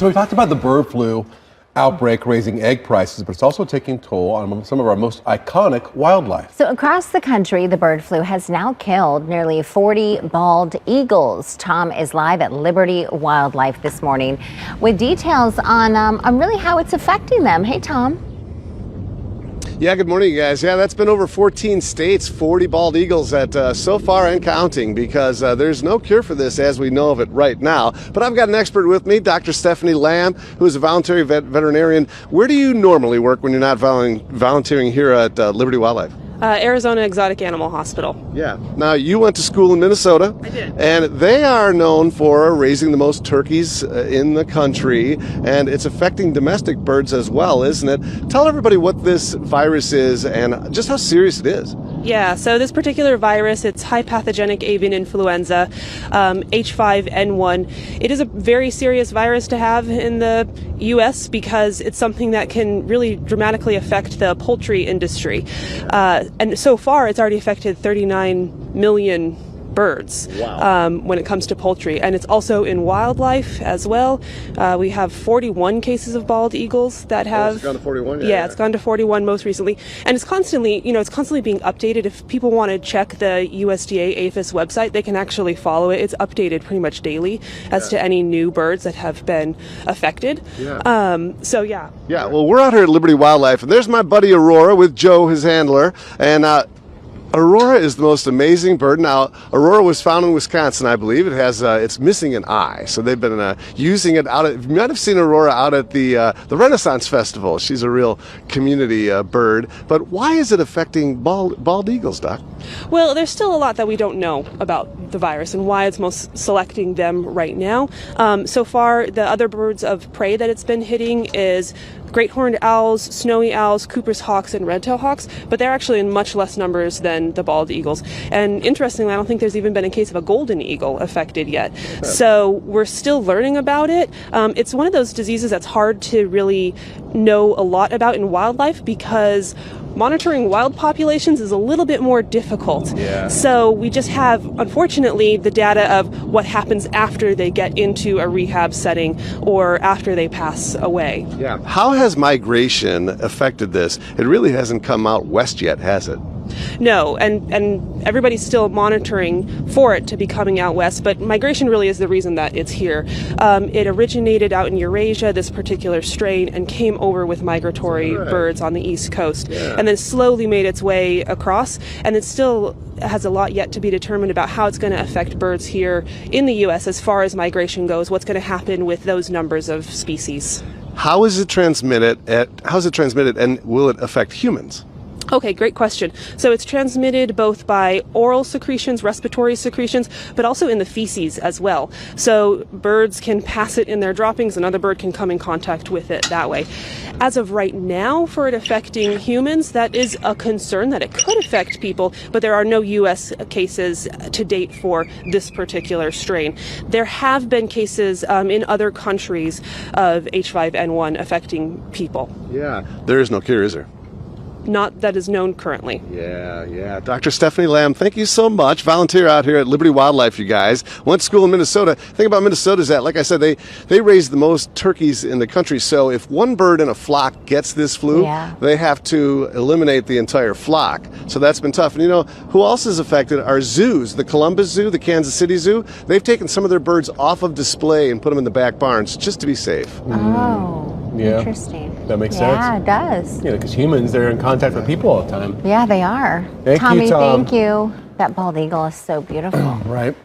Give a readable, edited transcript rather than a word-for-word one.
So we talked about the bird flu outbreak raising egg prices, but it's also taking toll on some of our most iconic wildlife. So across the country, the bird flu has now killed nearly 40 bald eagles. Tom is live at Liberty Wildlife this morning with details on really how it's affecting them. Hey, Tom. Yeah, good morning, you guys. Yeah, that's been over 14 states, 40 bald eagles at so far and counting, because there's no cure for this as we know of it right now. But I've got an expert with me, Dr. Stephanie Lamb, who is a voluntary veterinarian. Where do you normally work when you're not volunteering here at Liberty Wildlife? Arizona Exotic Animal Hospital. Yeah. Now, you went to school in Minnesota. I did. And they are known for raising the most turkeys in the country, and it's affecting domestic birds as well, isn't it? Tell everybody what this virus is and just how serious it is. Yeah, so this particular virus, it's high pathogenic avian influenza, H5N1. It is a very serious virus to have in the U.S. because it's something that can really dramatically affect the poultry industry. And so far, it's already affected 39 million birds. Wow. When it comes to poultry, and it's also in wildlife as well. We have 41 cases of bald eagles that have. It's gone to 41. Yeah, it's gone to 41 most recently, and it's constantly being updated. If people want to check the USDA APHIS website, they can actually follow it. It's updated pretty much daily as to any new birds that have been affected. Yeah. Yeah, well, we're out here at Liberty Wildlife, and there's my buddy Aurora with Joe, his handler, and Aurora is the most amazing bird. Now, Aurora was found in Wisconsin, I believe. It has, it's missing an eye, so they've been using it out. You might have seen Aurora out at the Renaissance Festival. She's a real community bird. But why is it affecting bald eagles, Doc? Well, there's still a lot that we don't know about the virus and why it's most selecting them right now. So far, the other birds of prey that it's been hitting is great horned owls, snowy owls, Cooper's hawks, and red-tailed hawks, but they're actually in much less numbers than the bald eagles. And interestingly, I don't think there's even been a case of a golden eagle affected yet. So we're still learning about it. It's one of those diseases that's hard to really know a lot about in wildlife because monitoring wild populations is a little bit more difficult. Yeah. So we just have, unfortunately, the data of what happens after they get into a rehab setting or after they pass away. Yeah. How has migration affected this? It really hasn't come out west yet, has it? No, and everybody's still monitoring for it to be coming out west, but migration really is the reason that it's here. It originated out in Eurasia, this particular strain, and came over with migratory birds on the East Coast, and then slowly made its way across, and it still has a lot yet to be determined about how it's going to affect birds here in the U.S. as far as migration goes, what's going to happen with those numbers of species. How is it transmitted, and will it affect humans? Okay, great question. So it's transmitted both by oral secretions, respiratory secretions, but also in the feces as well. So birds can pass it in their droppings, another bird can come in contact with it that way. As of right now, for it affecting humans, that is a concern that it could affect people, but there are no U.S. cases to date for this particular strain. There have been cases in other countries of H5N1 affecting people. Yeah, there is no cure, is there? Not that is known currently. Yeah. Dr. Stephanie Lamb, thank you so much. Volunteer out here at Liberty Wildlife, you guys. Went to school in Minnesota. The thing about Minnesota is that, like I said, they raise the most turkeys in the country. So if one bird in a flock gets this flu, they have to eliminate the entire flock. So that's been tough. And you know, who else is affected are zoos. The Columbus Zoo, the Kansas City Zoo, they've taken some of their birds off of display and put them in the back barns just to be safe. Oh, yeah. Interesting. That makes sense. Yeah, it does. Yeah, because humans, they're in contact with people all the time. Yeah, they are. Thank you, Tom. Thank you. That bald eagle is so beautiful. Right.